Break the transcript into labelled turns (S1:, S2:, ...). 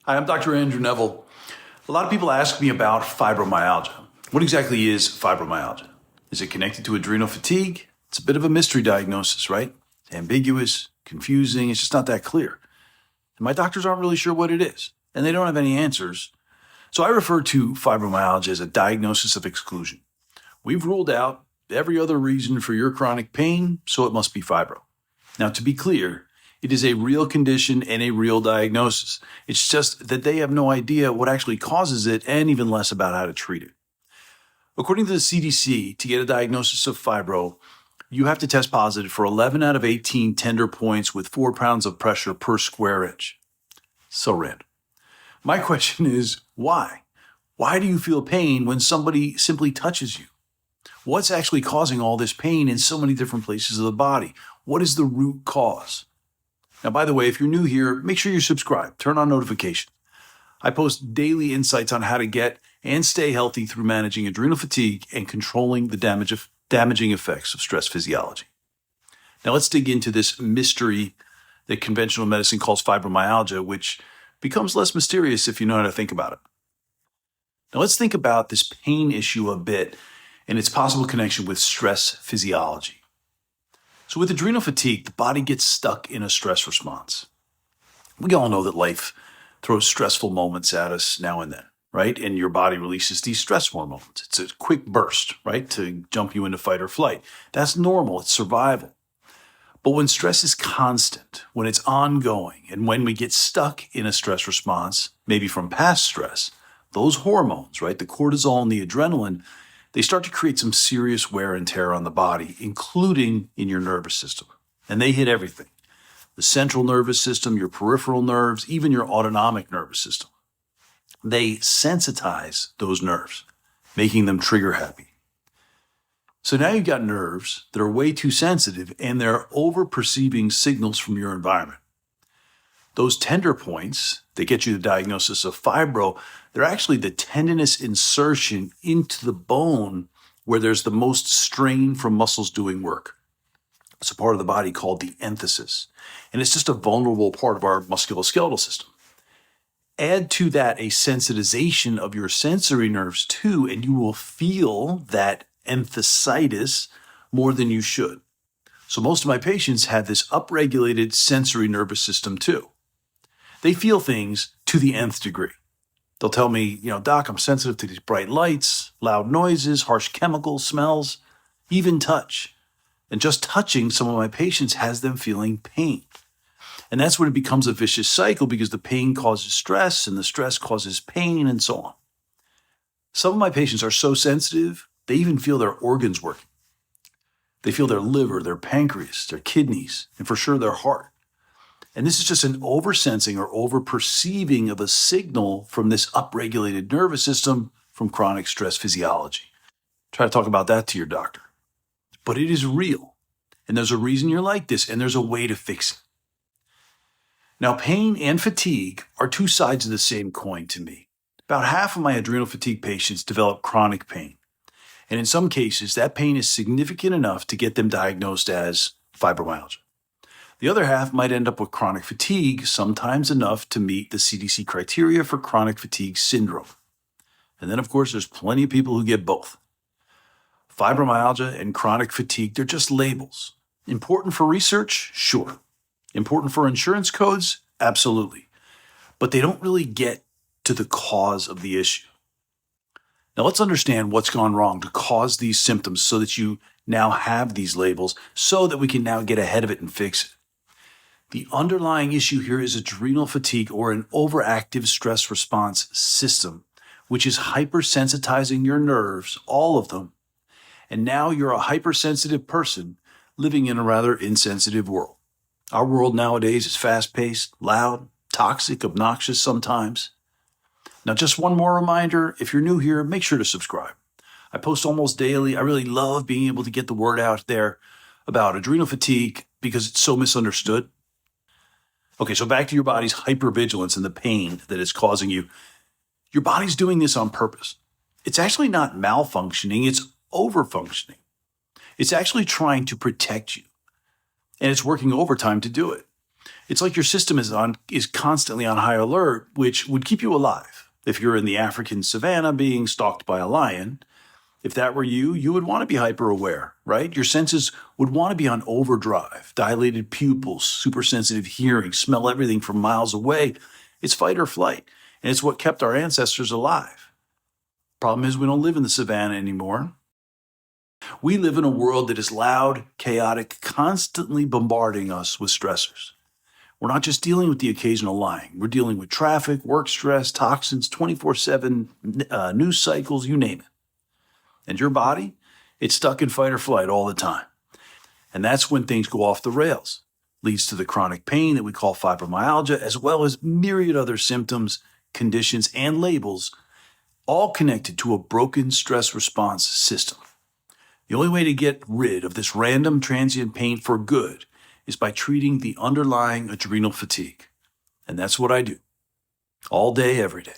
S1: Hi, I'm Dr. Andrew Neville. A lot of people ask me about fibromyalgia. What exactly is fibromyalgia? Is it connected to adrenal fatigue? It's a bit of a mystery diagnosis, right? Ambiguous, confusing, it's just not that clear. And my doctors aren't really sure what it is, and they don't have any answers. So I refer to fibromyalgia as a diagnosis of exclusion. We've ruled out every other reason for your chronic pain, so it must be fibro. Now, to be clear, it is a real condition and a real diagnosis. It's just that they have no idea what actually causes it and even less about how to treat it. According to the CDC, to get a diagnosis of fibro, you have to test positive for 11 out of 18 tender points with 4 pounds of pressure per square inch. So random. My question is, why? Why do you feel pain when somebody simply touches you? What's actually causing all this pain in so many different places of the body? What is the root cause? Now, by the way, if you're new here, make sure you subscribe, turn on notifications. I post daily insights on how to get and stay healthy through managing adrenal fatigue and controlling the damaging effects of stress physiology. Now, let's dig into this mystery that conventional medicine calls fibromyalgia, which becomes less mysterious if you know how to think about it. Now, let's think about this pain issue a bit and its possible connection with stress physiology. So with adrenal fatigue, the body gets stuck in a stress response. We all know that life throws stressful moments at us now and then, right? And your body releases these stress hormones. It's a quick burst, right? To jump you into fight or flight. That's normal. It's survival. But when stress is constant, when it's ongoing, and when we get stuck in a stress response, maybe from past stress, those hormones, right? The cortisol and the adrenaline, they start to create some serious wear and tear on the body, including in your nervous system. And they hit everything. The central nervous system, your peripheral nerves, even your autonomic nervous system. They sensitize those nerves, making them trigger happy. So now you've got nerves that are way too sensitive and they're over-perceiving signals from your environment. Those tender points that get you the diagnosis of fibro, they're actually the tendinous insertion into the bone where there's the most strain from muscles doing work. It's a part of the body called the enthesis, and it's just a vulnerable part of our musculoskeletal system. Add to that a sensitization of your sensory nerves too, and you will feel that enthesitis more than you should. So most of my patients have this upregulated sensory nervous system too. They feel things to the nth degree. They'll tell me, Doc, I'm sensitive to these bright lights, loud noises, harsh chemicals, smells, even touch. And just touching some of my patients has them feeling pain. And that's when it becomes a vicious cycle because the pain causes stress and the stress causes pain and so on. Some of my patients are so sensitive, they even feel their organs working. They feel their liver, their pancreas, their kidneys, and for sure their heart. And this is just an oversensing or overperceiving of a signal from this upregulated nervous system from chronic stress physiology. Try to talk about that to your doctor. But it is real. And there's a reason you're like this, and there's a way to fix it. Now, pain and fatigue are two sides of the same coin to me. About half of my adrenal fatigue patients develop chronic pain. And in some cases, that pain is significant enough to get them diagnosed as fibromyalgia. The other half might end up with chronic fatigue, sometimes enough to meet the CDC criteria for chronic fatigue syndrome. And then, of course, there's plenty of people who get both. Fibromyalgia and chronic fatigue, they're just labels. Important for research? Sure. Important for insurance codes? Absolutely. But they don't really get to the cause of the issue. Now let's understand what's gone wrong to cause these symptoms so that you now have these labels so that we can now get ahead of it and fix it. The underlying issue here is adrenal fatigue or an overactive stress response system, which is hypersensitizing your nerves, all of them. And now you're a hypersensitive person living in a rather insensitive world. Our world nowadays is fast-paced, loud, toxic, obnoxious sometimes. Now, just one more reminder, if you're new here, make sure to subscribe. I post almost daily. I really love being able to get the word out there about adrenal fatigue because it's so misunderstood. Okay, so back to your body's hypervigilance and the pain that it's causing you. Your body's doing this on purpose. It's actually not malfunctioning, it's overfunctioning. It's actually trying to protect you. And it's working overtime to do it. It's like your system is constantly on high alert, which would keep you alive. If you're in the African savannah being stalked by a lion, if that were you, you would want to be hyper aware, right? Your senses would want to be on overdrive, dilated pupils, super sensitive hearing, smell everything from miles away. It's fight or flight, and it's what kept our ancestors alive. Problem is, we don't live in the savannah anymore. We live in a world that is loud, chaotic, constantly bombarding us with stressors. We're not just dealing with the occasional lying. We're dealing with traffic, work stress, toxins, 24/7 news cycles, you name it. And your body, it's stuck in fight or flight all the time. And that's when things go off the rails. Leads to the chronic pain that we call fibromyalgia, as well as myriad other symptoms, conditions, and labels, all connected to a broken stress response system. The only way to get rid of this random transient pain for good is by treating the underlying adrenal fatigue. And that's what I do. All day, every day.